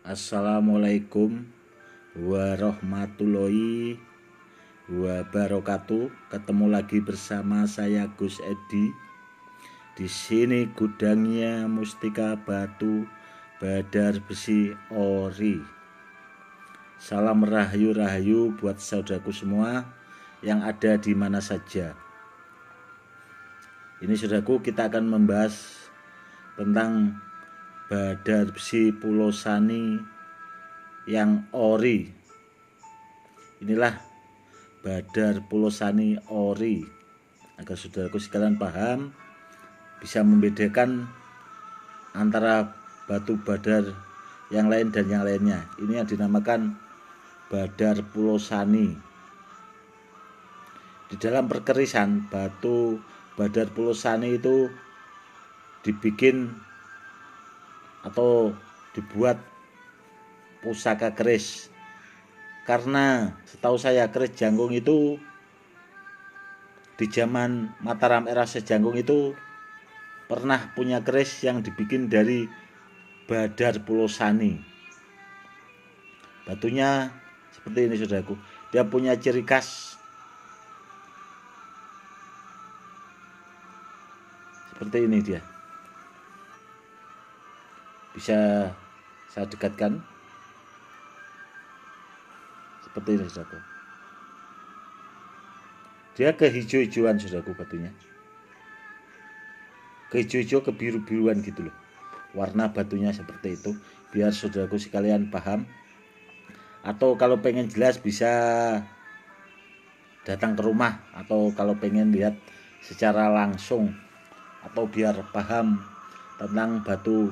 Assalamualaikum warahmatullahi wabarakatuh. Ketemu lagi bersama saya Gus Edi. Di sini gudangnya Mustika Batu Badar Besi Ori. Salam rahayu-rahayu buat saudaraku semua yang ada di mana saja. Ini saudaraku, kita akan membahas tentang Badar Besi Pulau Sani yang ori. Inilah Badar Pulau Sani ori, agar saudaraku sekalian paham, bisa membedakan antara batu badar yang lain dan yang lainnya. Ini yang dinamakan Badar Pulau Sani. Di dalam perkerisan, batu Badar Pulau Sani itu dibikin atau dibuat pusaka keris, karena setahu saya keris Janggung itu di zaman Mataram era Sejanggung itu pernah punya keris yang dibikin dari Badar Pulau Sani. Batunya seperti ini saudaraku, dia punya ciri khas seperti ini. Dia bisa saya dekatkan seperti ini saudaraku. Dia kehijau-hijauan saudaraku, batunya kehijau-hijau, kebiru-biruan gitu loh warna batunya, seperti itu, biar saudaraku sekalian paham. Atau kalau pengen jelas bisa datang ke rumah, atau kalau pengen lihat secara langsung, atau biar paham tentang batu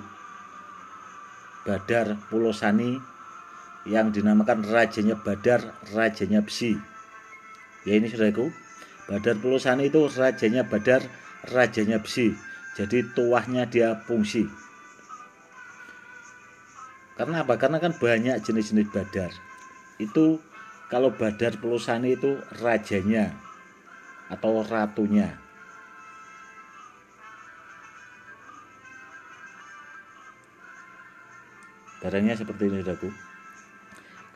Badar Pulau Sani yang dinamakan rajanya Badar, rajanya besi. Ya ini saudaraku, Badar Pulau Sani itu rajanya Badar, rajanya besi. Jadi tuahnya dia fungsi. Karena apa? Karena kan banyak jenis-jenis badar. Itu kalau Badar Pulau Sani itu rajanya atau ratunya. Barangnya seperti ini saudaraku.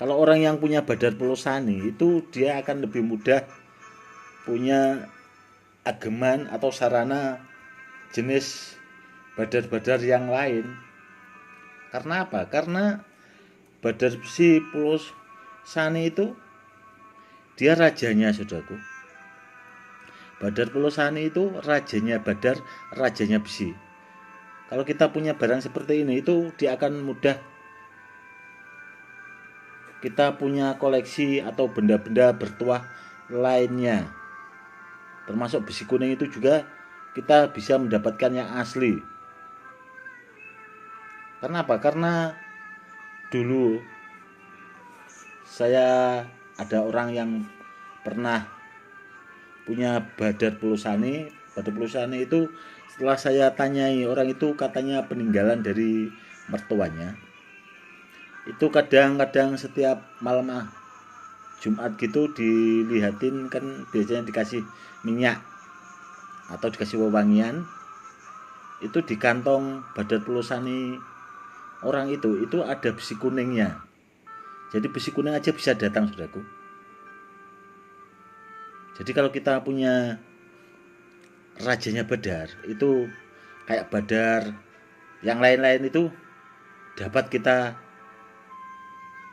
Kalau orang yang punya Badar Pulau Sani itu dia akan lebih mudah punya ageman atau sarana jenis badar-badar yang lain. Karena apa? Karena Badar Besi Pulau Sani itu dia rajanya saudaraku. Badar Pulau Sani itu rajanya badar, rajanya besi. Kalau kita punya barang seperti ini, itu dia akan mudah kita punya koleksi atau benda-benda bertuah lainnya, termasuk besi kuning itu juga kita bisa mendapatkan yang asli. Karena apa? Karena dulu saya ada orang yang pernah punya Badar Pulau Sani. Badar Pulau Sani itu setelah saya tanyai, orang itu katanya peninggalan dari mertuanya. Itu kadang-kadang setiap malam Jumat gitu dilihatin, kan biasanya dikasih minyak atau dikasih wewangian. Itu di kantong Badar Pulau Sani orang itu ada besi kuningnya. Jadi besi kuning aja bisa datang saudaraku. Jadi kalau kita punya rajanya badar, itu kayak badar yang lain-lain itu dapat kita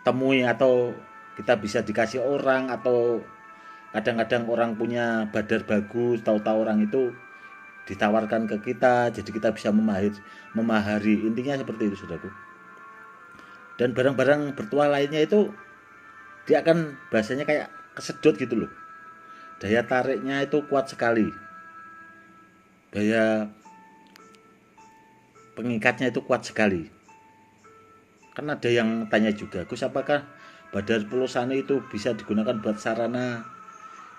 temui, atau kita bisa dikasih orang, atau kadang-kadang orang punya badar bagus, tahu-tahu orang itu ditawarkan ke kita, jadi kita bisa memahari. Intinya seperti itu saudaraku. Dan barang-barang bertuah lainnya itu dia akan bahasanya kayak kesedot gitu loh, daya tariknya itu kuat sekali, daya pengikatnya itu kuat sekali. Kan ada yang tanya juga, Gus, apakah Badar Pulau Sani itu bisa digunakan buat sarana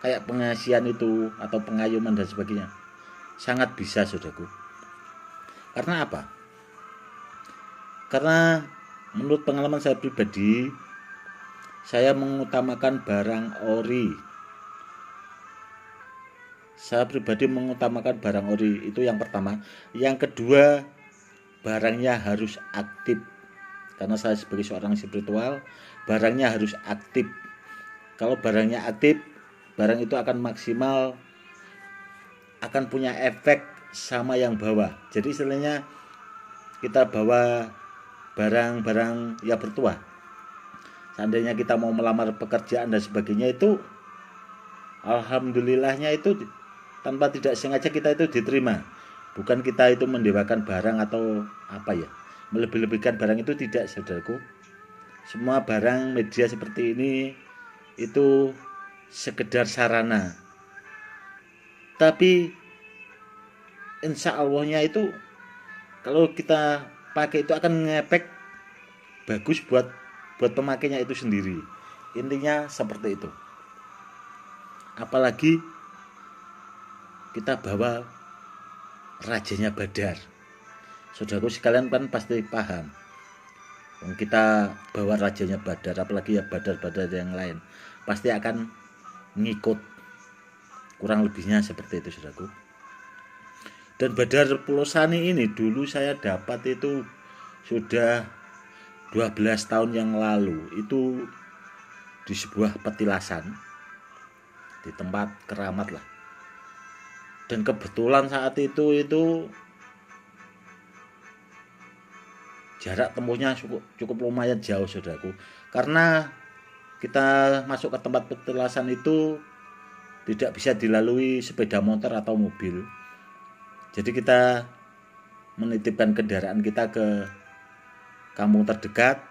kayak pengasihan itu atau pengayuman dan sebagainya? Sangat bisa saudaraku. Karena apa? Karena menurut pengalaman saya pribadi, saya mengutamakan barang ori. Saya pribadi mengutamakan barang ori, itu yang pertama. Yang kedua, barangnya harus aktif. karena saya sebagai seorang spiritual, barangnya harus aktif. Kalau barangnya aktif, barang itu akan maksimal, akan punya efek sama yang bawa. Jadi istilahnya kita bawa barang-barang yang bertuah. Seandainya kita mau melamar pekerjaan dan sebagainya, itu alhamdulillahnya itu tanpa tidak sengaja kita itu diterima. Bukan kita itu mendewakan barang atau apa ya, melebih-lebihkan barang, itu tidak, saudaraku. Semua barang media seperti ini itu sekedar sarana, tapi insya Allahnya itu kalau kita pakai itu akan ngefek bagus buat pemakainya itu sendiri. Intinya seperti itu. Apalagi kita bawa rajanya Badar. Saudaraku sekalian kan pasti paham. Kita bawa rajanya Badar, apalagi ya Badar-Badar yang lain, pasti akan ngikut. Kurang lebihnya seperti itu, saudaraku. Dan Badar Pulau Sani ini dulu saya dapat itu sudah 12 tahun yang lalu, itu di sebuah petilasan di tempat keramat lah. Dan kebetulan saat itu jarak tempuhnya cukup lumayan jauh, saudaraku. Karena kita masuk ke tempat petilasan itu tidak bisa dilalui sepeda motor atau mobil. Jadi kita menitipkan kendaraan kita ke kampung terdekat,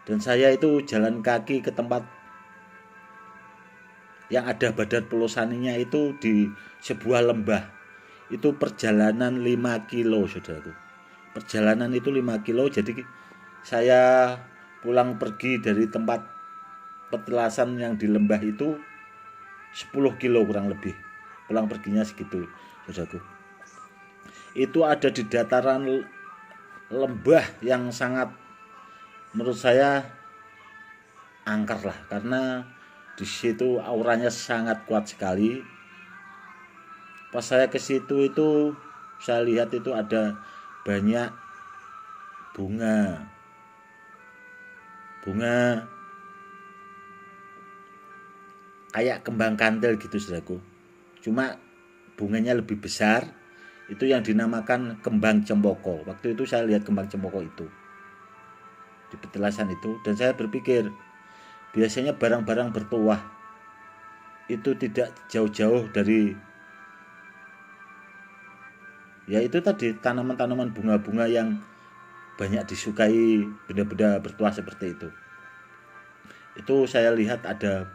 dan saya itu jalan kaki ke tempat yang ada Badar Pulau Saninya itu di sebuah lembah. Itu perjalanan 5 kilo, saudaraku. Perjalanan itu 5 kilo, jadi saya pulang pergi dari tempat petilasan yang di lembah itu 10 kilo kurang lebih. Pulang perginya segitu, saudaraku. Itu ada di dataran lembah yang sangat, menurut saya, angker lah, karena di situ auranya sangat kuat sekali. Pas saya ke situ itu saya lihat itu ada banyak bunga kayak kembang kantil gitu, saudaraku. Cuma bunganya lebih besar, itu yang dinamakan kembang cempoko. Waktu itu saya lihat kembang cempoko itu di petilasan itu, dan saya berpikir biasanya barang-barang bertuah itu tidak jauh-jauh dari, ya itu tadi, tanaman-tanaman bunga-bunga yang banyak disukai benda-benda bertuah seperti itu. Itu saya lihat ada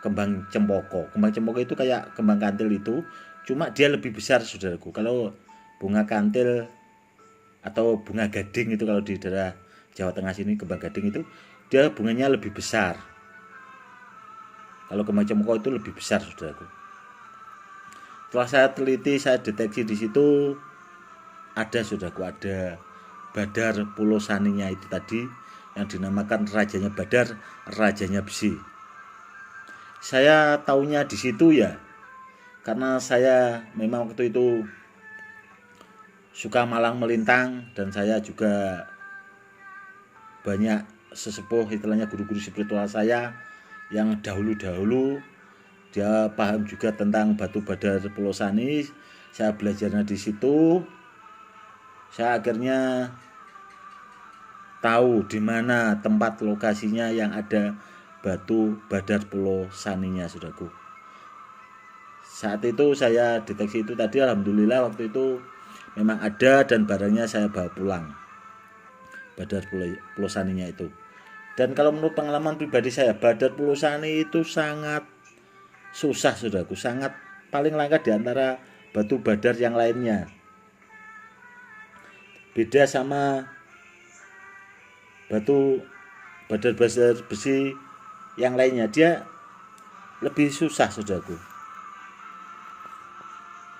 kembang cempoko. Kembang cempoko itu kayak kembang kantil itu, cuma dia lebih besar, saudaraku. Kalau bunga kantil atau bunga gading itu, kalau di daerah Jawa Tengah sini kembang gading itu, dia bunganya lebih besar. Kalau kembang cempoko itu lebih besar, saudaraku. Setelah saya teliti, saya deteksi di situ ada, saudaraku, ada Badar Pulau Saninya itu tadi, yang dinamakan rajanya Badar, rajanya besi. Saya taunya di situ ya, karena saya memang waktu itu suka malang melintang, dan saya juga banyak sesepuh, istilahnya guru-guru spiritual saya yang dahulu-dahulu dia paham juga tentang batu Badar Pulau Sani. Saya belajarnya di situ. Saya akhirnya tahu di mana tempat lokasinya yang ada batu Badar Pulau Saninya, saudaraku. Saat itu saya deteksi itu tadi, alhamdulillah waktu itu memang ada, dan barangnya saya bawa pulang, Badar Pulau Saninya itu. Dan kalau menurut pengalaman pribadi saya, Badar Pulau Sani itu sangat susah, saudaraku, sangat paling langka di antara batu badar yang lainnya. Beda sama batu badar besi yang lainnya, dia lebih susah, saudaraku.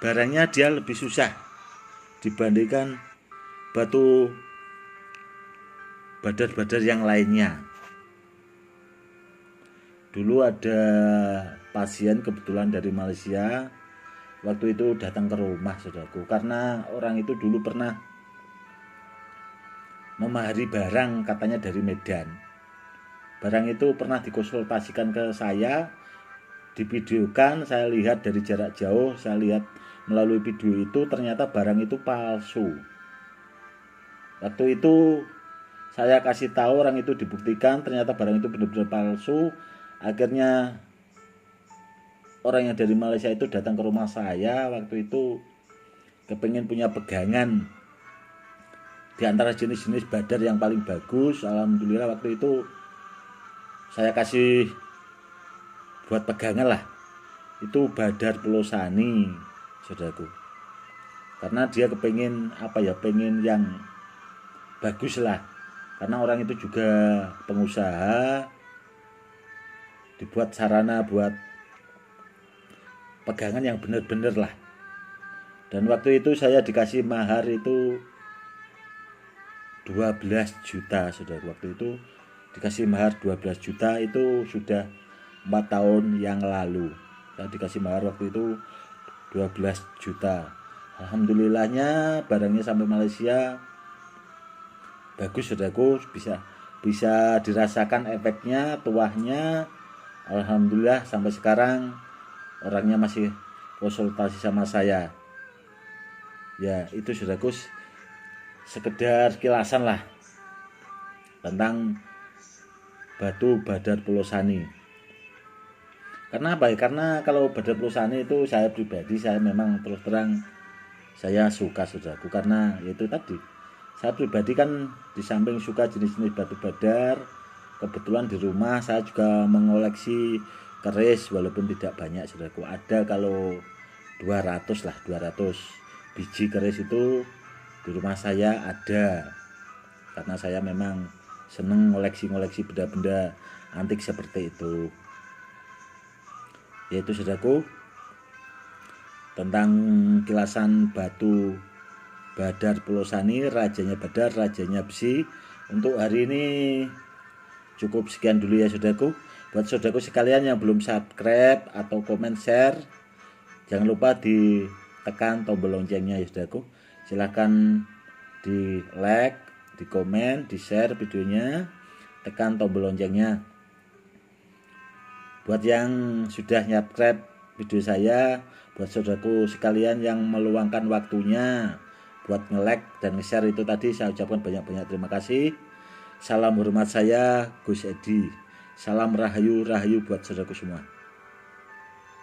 Barangnya dia lebih susah dibandingkan batu badar-badar yang lainnya. Dulu ada pasien kebetulan dari Malaysia, waktu itu datang ke rumah, saudaraku, karena orang itu dulu pernah memahari barang katanya dari Medan. Barang itu pernah dikonsultasikan ke saya, divideokan, saya lihat dari jarak jauh, saya lihat melalui video itu ternyata barang itu palsu. Waktu itu saya kasih tahu, orang itu dibuktikan ternyata barang itu benar-benar palsu. Akhirnya orang yang dari Malaysia itu datang ke rumah saya waktu itu, kepengen punya pegangan di antara jenis-jenis badar yang paling bagus. Alhamdulillah waktu itu saya kasih buat pegangan lah, itu badar Pelosani, saudaraku. Karena dia kepengen pengen yang bagus lah. Karena orang itu juga pengusaha, dibuat sarana buat pegangan yang benar-benar lah. Dan waktu itu saya dikasih mahar itu 12 juta, saudara. Waktu itu dikasih mahar 12 juta, itu sudah 4 tahun yang lalu. Saya dikasih mahar waktu itu 12 juta. Alhamdulillahnya barangnya sampai Malaysia bagus, saudaraku, bisa dirasakan efeknya, tuahnya. Alhamdulillah sampai sekarang orangnya masih konsultasi sama saya. Ya itu, saudaraku, sekedar kilasan lah tentang batu badar Pelosani. Karena apa ya? Karena kalau badar Pelosani itu saya pribadi, saya memang terus terang saya suka, saudaraku. Karena itu tadi, saya pribadi kan di samping suka jenis-jenis batu badar, kebetulan di rumah saya juga mengoleksi keris, walaupun tidak banyak, saudaraku. Ada kalau 200 lah, 200 biji keris itu di rumah saya ada. Karena saya memang seneng ngoleksi benda-benda antik seperti itu. Yaitu, saudaraku, tentang kilasan batu badar Pelosani, rajanya badar, rajanya besi. Untuk hari ini cukup sekian dulu ya, saudaraku. Buat saudaraku sekalian yang belum subscribe atau komen share, jangan lupa ditekan tombol loncengnya ya, saudaraku. Silahkan di like, di komen, di share videonya, tekan tombol loncengnya. Buat yang sudah subscribe video saya, buat saudaraku sekalian yang meluangkan waktunya buat nge-like dan nge-share itu tadi, saya ucapkan banyak-banyak terima kasih. Salam hormat saya, Gus Edi. Salam rahayu buat saudaraku semua.